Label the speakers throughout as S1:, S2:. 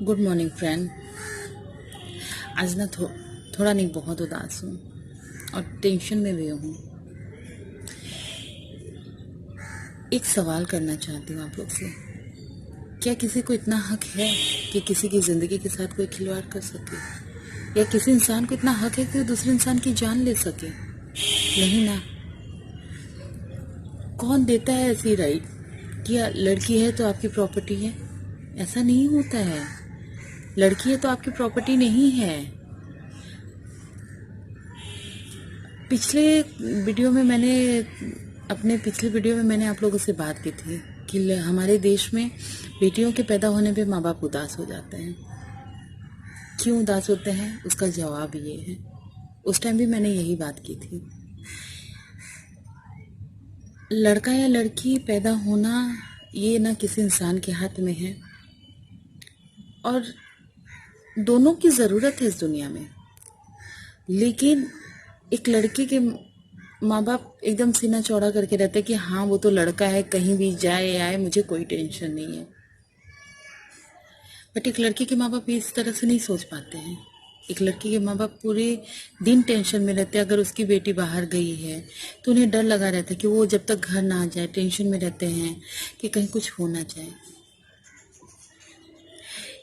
S1: Good morning friend. आज ना थोड़ा नहीं बहुत उदास हूँ और टेंशन में भी हूँ। एक सवाल करना चाहती हूँ आप लोग से। क्या किसी को इतना हक है कि किसी की ज़िंदगी के साथ कोई खिलवाड़ कर सके, या किसी इंसान को इतना हक है कि वो दूसरे इंसान की जान ले सके? नहीं ना। कौन देता है ऐसी राइट कि लड़की है तो आपकी प्रॉपर्टी है? ऐसा नहीं होता है। लड़की है तो आपकी प्रॉपर्टी नहीं है। अपने पिछले वीडियो में मैंने आप लोगों से बात की थी कि हमारे देश में बेटियों के पैदा होने पे माँ बाप उदास हो जाते हैं। क्यों उदास होते हैं, उसका जवाब ये है। उस टाइम भी मैंने यही बात की थी। लड़का या लड़की पैदा होना ये ना किसी इंसान के हाथ में है, और दोनों की ज़रूरत है इस दुनिया में। लेकिन एक लड़के के माँ बाप एकदम सीना चौड़ा करके रहते हैं कि हाँ वो तो लड़का है, कहीं भी जाए आए मुझे कोई टेंशन नहीं है। बट एक लड़की के माँ बाप इस तरह से नहीं सोच पाते हैं। एक लड़की के माँ बाप पूरे दिन टेंशन में रहते हैं। अगर उसकी बेटी बाहर गई है तो उन्हें डर लगा रहता है कि वो जब तक घर ना आ जाए, टेंशन में रहते हैं कि कहीं कुछ हो ना जाए।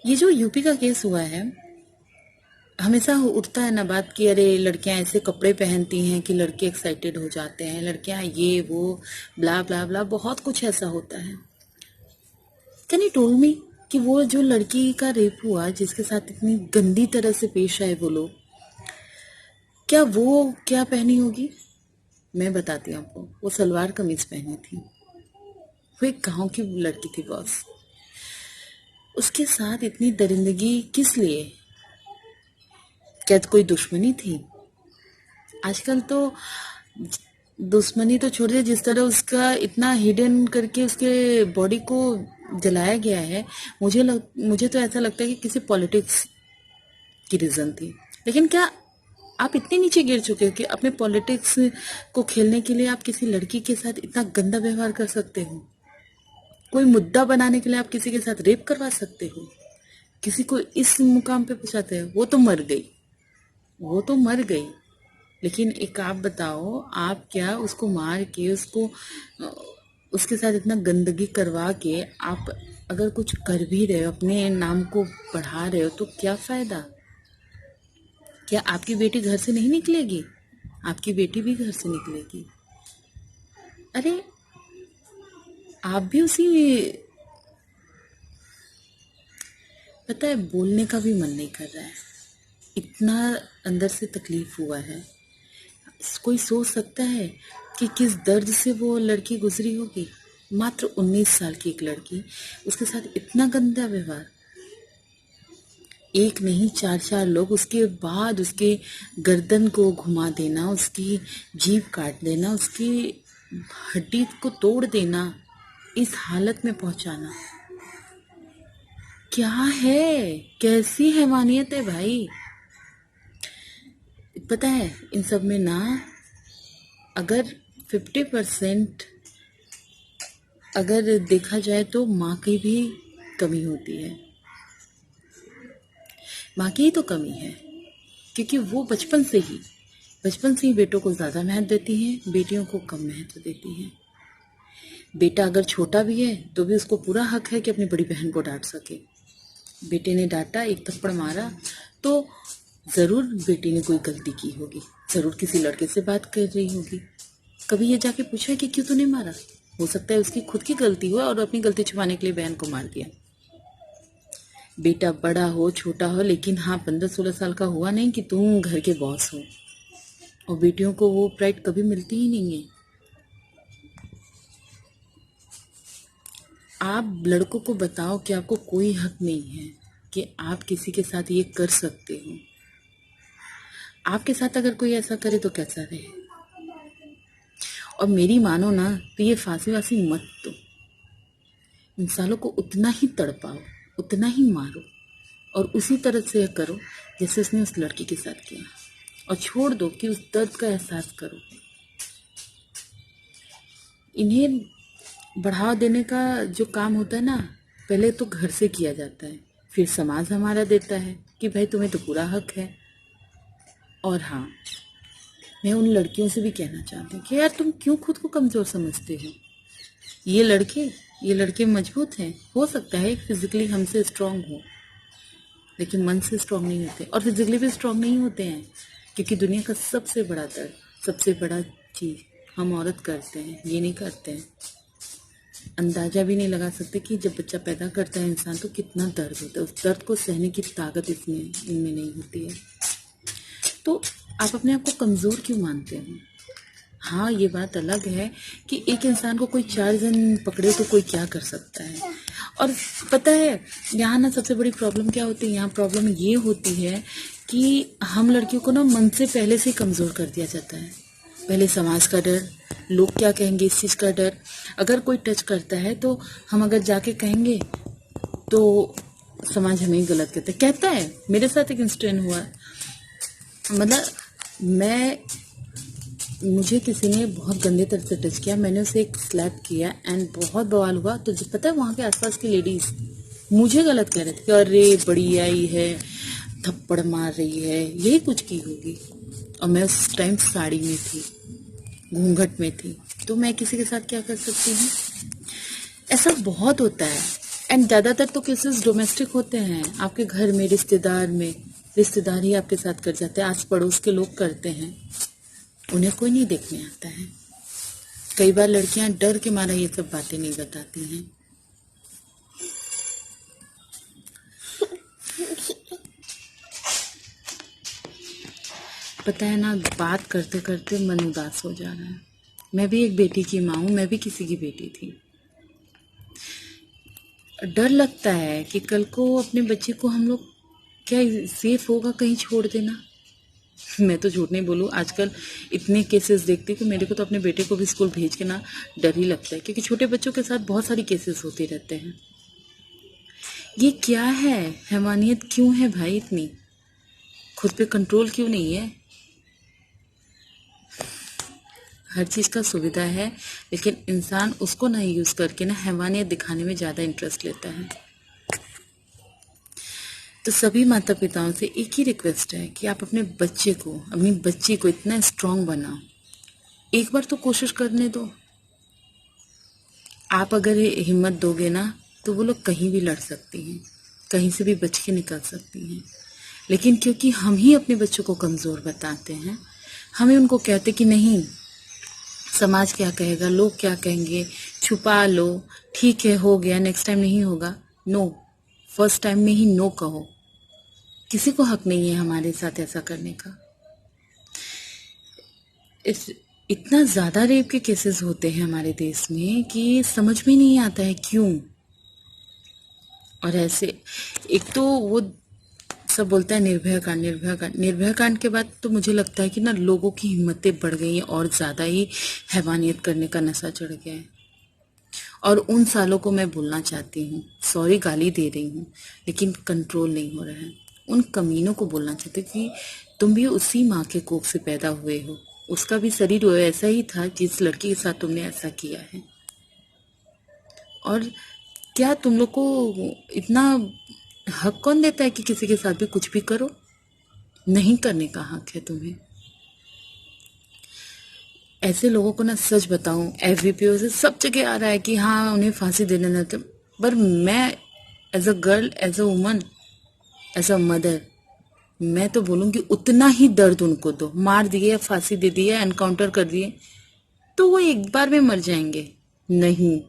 S1: ये जो यूपी का केस हुआ है, हमेशा उठता है ना बात कि अरे लड़कियां ऐसे कपड़े पहनती हैं कि लड़के एक्साइटेड हो जाते हैं, लड़कियां ये वो ब्ला ब्ला ब्ला, बहुत कुछ ऐसा होता है। कैन यू टोल्ड मी कि वो जो लड़की का रेप हुआ, जिसके साथ इतनी गंदी तरह से पेश आए वो लोग, क्या वो क्या पहनी होगी? मैं बताती हूँ आपको। वो सलवार कमीज पहनी थी। वो एक गांव की लड़की थी बॉस। उसके साथ इतनी दरिंदगी किस लिए? क्या कोई दुश्मनी थी? आजकल तो दुश्मनी तो छोड़ दे, जिस तरह उसका इतना हिडन करके उसके बॉडी को जलाया गया है, मुझे तो ऐसा लगता है कि किसी पॉलिटिक्स की रीजन थी। लेकिन क्या आप इतने नीचे गिर चुके हो कि अपने पॉलिटिक्स को खेलने के लिए आप किसी लड़की के साथ इतना गंदा व्यवहार कर सकते हो? कोई मुद्दा बनाने के लिए आप किसी के साथ रेप करवा सकते हो? किसी को इस मुकाम पे पहुंचाते हो? वो तो मर गई, वो तो मर गई। लेकिन एक आप बताओ, आप क्या उसको मार के उसके साथ इतना गंदगी करवा के आप अगर कुछ कर भी रहे हो, अपने नाम को बढ़ा रहे हो, तो क्या फायदा? क्या आपकी बेटी घर से नहीं निकलेगी? आपकी बेटी भी घर से निकलेगी। अरे आप भी उसी, पता है बोलने का भी मन नहीं कर रहा है, इतना अंदर से तकलीफ हुआ है। कोई सोच सकता है कि किस दर्द से वो लड़की गुजरी होगी? मात्र 19 साल की एक लड़की, उसके साथ इतना गंदा व्यवहार। एक नहीं, चार चार लोग। उसके बाद उसके गर्दन को घुमा देना, उसकी जीभ काट देना, उसकी हड्डी को तोड़ देना, इस हालत में पहुंचाना, क्या है? कैसी हैवानियत है भाई? पता है इन सब में ना, अगर 50% अगर देखा जाए तो माँ की भी कमी होती है। माँ की ही तो कमी है, क्योंकि वो बचपन से ही बेटों को ज़्यादा महत्व देती हैं, बेटियों को कम महत्व देती हैं। बेटा अगर छोटा भी है तो भी उसको पूरा हक है कि अपनी बड़ी बहन को डांट सके। बेटे ने डांटा, एक थप्पड़ मारा, तो ज़रूर बेटी ने कोई गलती की होगी, ज़रूर किसी लड़के से बात कर रही होगी। कभी ये जाके पूछा है कि क्यों तूने मारा? हो सकता है उसकी खुद की गलती हो और अपनी गलती छुपाने के लिए बहन को मार दिया। बेटा बड़ा हो छोटा हो, लेकिन हाँ 15-16 साल का हुआ नहीं कि तुम घर के बॉस हो। और बेटियों को वो प्राइड कभी मिलती ही नहीं है। आप लड़कों को बताओ कि आपको कोई हक नहीं है कि आप किसी के साथ ये कर सकते हो। आपके साथ अगर कोई ऐसा करे तो कैसा रहे? और मेरी मानो ना तो ये फांसी वासी मत दो। इंसानों को उतना ही तड़पाओ, उतना ही मारो, और उसी तरह से करो जैसे उसने उस लड़की के साथ किया। और छोड़ दो कि उस दर्द का एहसास करो। इन्हें बढ़ावा देने का जो काम होता है ना, पहले तो घर से किया जाता है। फिर समाज हमारा देता है कि भाई तुम्हें तो पूरा हक है। और हाँ, मैं उन लड़कियों से भी कहना चाहती हूँ कि यार तुम क्यों खुद को कमज़ोर समझते हो। ये लड़के मजबूत हैं, हो सकता है फिजिकली हमसे स्ट्रांग हो, लेकिन मन से स्ट्रांग नहीं होते और फिजिकली भी स्ट्रांग नहीं होते हैं, क्योंकि दुनिया का सबसे बड़ा दर्द, सबसे बड़ा चीज़ हम औरत करते हैं, ये नहीं करते हैं। अंदाज़ा भी नहीं लगा सकते कि जब बच्चा पैदा करता है इंसान तो कितना दर्द होता है, उस दर्द को सहने की ताकत इनमें नहीं होती है। तो आप अपने आप को कमज़ोर क्यों मानते हो? हाँ, ये बात अलग है कि एक इंसान को कोई 4 जन पकड़े तो कोई क्या कर सकता है। और पता है यहाँ ना सबसे बड़ी प्रॉब्लम क्या होती है, यहाँ प्रॉब्लम ये होती है कि हम लड़कियों को ना मन से पहले से ही कमज़ोर कर दिया जाता है। पहले समाज का डर, लोग क्या कहेंगे इस चीज़ का डर। अगर कोई टच करता है तो हम अगर जाके कहेंगे तो समाज हमें गलत कहता है। मेरे साथ एक इंसिडेंट हुआ, मतलब मुझे किसी ने बहुत गंदे तरह से टच किया, मैंने उसे एक स्लैप किया एंड बहुत बवाल हुआ। तो जब पता है वहाँ के आसपास की लेडीज़ मुझे गलत कह रहे थे कि अरे बड़ी आई है, थप्पड़ मार रही है, यही कुछ की होगी। और मैं उस टाइम साड़ी में थी, घूंघट में थी, तो मैं किसी के साथ क्या कर सकती हूँ। ऐसा बहुत होता है एंड ज़्यादातर तो केसेस डोमेस्टिक होते हैं, आपके घर में, रिश्तेदार ही आपके साथ कर जाते हैं, आस पड़ोस के लोग करते हैं, उन्हें कोई नहीं देखने आता है। कई बार लड़कियां डर के मारा ये सब बातें नहीं बताती हैं। पता है ना, बात करते करते मन उदास हो जा रहा है। मैं भी एक बेटी की माँ हूँ, मैं भी किसी की बेटी थी। डर लगता है कि कल को अपने बच्चे को हम लोग, क्या सेफ होगा कहीं छोड़ देना। मैं तो झूठ नहीं बोलूँ, आजकल इतने केसेस देखती हूँ कि मेरे को तो अपने बेटे को भी स्कूल भेज के ना डर ही लगता है, क्योंकि छोटे बच्चों के साथ बहुत सारी केसेस होते रहते हैं। ये क्या है, हैवानियत क्यों है भाई इतनी, खुद पे कंट्रोल क्यों नहीं है। हर चीज़ का सुविधा है, लेकिन इंसान उसको ना यूज़ करके ना हैवानियत दिखाने में ज़्यादा इंटरेस्ट लेता है। तो सभी माता पिताओं से एक ही रिक्वेस्ट है कि आप अपने बच्चे को, अपनी बच्ची को इतना स्ट्रांग बनाओ, एक बार तो कोशिश करने दो। आप अगर हिम्मत दोगे ना तो वो लोग कहीं भी लड़ सकती हैं, कहीं से भी बच के निकल सकती हैं। लेकिन क्योंकि हम ही अपने बच्चों को कमज़ोर बताते हैं, हमें उनको कहते कि नहीं, समाज क्या कहेगा, लोग क्या कहेंगे, छुपा लो, ठीक है हो गया, नेक्स्ट टाइम नहीं होगा। नो, फर्स्ट टाइम में ही नो कहो। किसी को हक नहीं है हमारे साथ ऐसा करने का। इतना ज़्यादा रेप के केसेस होते हैं हमारे देश में कि समझ में नहीं आता है क्यों। और ऐसे एक तो वो सब बोलता है निर्भया कांड के बाद तो मुझे लगता है कि ना लोगों की हिम्मतें बढ़ गई हैं और ज़्यादा ही हैवानियत करने का नशा चढ़ गया है। और उन सालों को मैं भूलना चाहती हूँ, सॉरी गाली दे रही हूँ, लेकिन कंट्रोल नहीं हो रहा है। उन कमीनों को बोलना चाहती हूँ कि तुम भी उसी माँ के कोख से पैदा हुए हो, उसका भी शरीर ऐसा ही था जिस लड़की के साथ तुमने ऐसा किया है। और क्या तुम लोग को इतना हक कौन देता है कि किसी के साथ भी कुछ भी करो? नहीं करने का हक है तुम्हें। ऐसे लोगों को ना सच बताऊं, एफबीपीओ से सब जगह आ रहा है कि हाँ उन्हें फांसी देने देते, पर मैं as a girl, as a woman, as a mother, मैं तो बोलूँगी उतना ही दर्द उनको दो। मार दिए, फांसी दे दी, एनकाउंटर कर दिए, तो वो एक बार में मर जाएंगे? नहीं,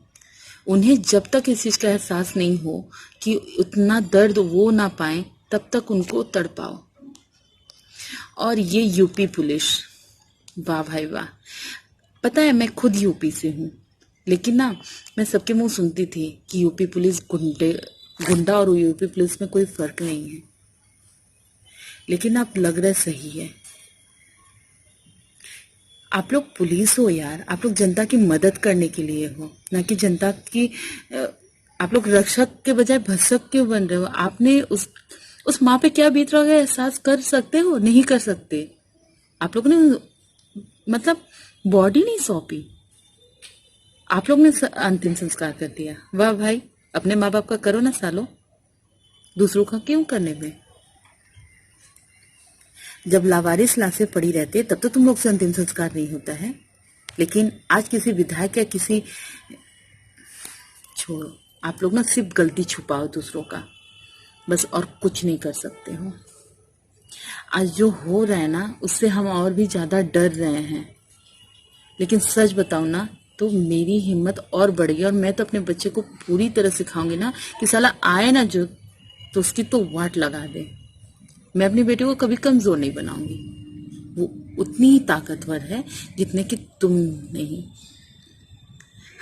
S1: उन्हें जब तक इस चीज़ का एहसास नहीं हो कि उतना दर्द वो ना पाए, तब तक उनको तड़पाओ। और ये यूपी पुलिस, वाह भाई वाह। पता है मैं खुद यूपी से हूँ, लेकिन ना मैं सबके मुंह सुनती थी कि यूपी पुलिस गुंडा और यूपी पुलिस में कोई फर्क नहीं है। लेकिन अब लग रहा है सही है। आप लोग पुलिस हो यार, आप लोग जनता की मदद करने के लिए हो, ना कि जनता की। आप लोग रक्षक के बजाय भक्षक क्यों बन रहे हो? आपने उस माँ पे क्या बीत रहा है एहसास कर सकते हो? नहीं कर सकते। आप लोग ने मतलब बॉडी नहीं सौंपी, आप लोग ने अंतिम संस्कार कर दिया। वाह भाई, अपने माँ बाप का करो ना सालो। दूसरों का क्यों करने में? जब लावारिस लाशें पड़ी रहती है तब तो तुम लोग से अंतिम संस्कार नहीं होता है, लेकिन आज किसी विधायक या किसी, छोड़ो, आप लोग ना सिर्फ गलती छुपाओ दूसरों का, बस, और कुछ नहीं कर सकते हो। आज जो हो रहा है ना उससे हम और भी ज्यादा डर रहे हैं, लेकिन सच बताऊं ना तो मेरी हिम्मत और बढ़ गई, और मैं तो अपने बच्चे को पूरी तरह सिखाऊंगी ना कि साला आए ना जो तो उसकी तो वाट लगा दे। मैं अपनी बेटी को कभी कमजोर नहीं बनाऊंगी, वो उतनी ही ताकतवर है जितने कि तुम नहीं।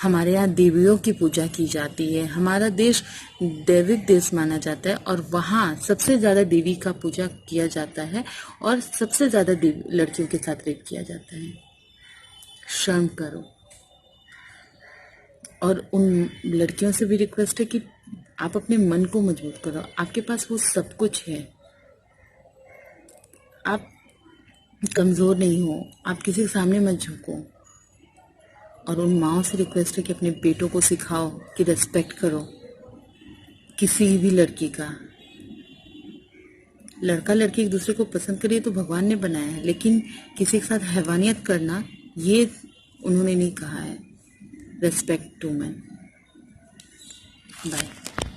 S1: हमारे यहाँ देवियों की पूजा की जाती है, हमारा देश दैविक देश माना जाता है, और वहाँ सबसे ज्यादा देवी का पूजा किया जाता है, और सबसे ज्यादा लड़कियों के साथ रेप किया जाता है। शर्म करो। और उन लड़कियों से भी रिक्वेस्ट है कि आप अपने मन को मजबूत करो, आपके पास वो सब कुछ है, आप कमजोर नहीं हो, आप किसी के सामने मत झुको। और उन माओ से रिक्वेस्ट है कि अपने बेटों को सिखाओ कि रेस्पेक्ट करो किसी भी लड़की का। लड़का लड़की एक दूसरे को पसंद करिए तो भगवान ने बनाया है, लेकिन किसी के साथ हैवानियत करना ये उन्होंने नहीं कहा है। Respect to man. बाय।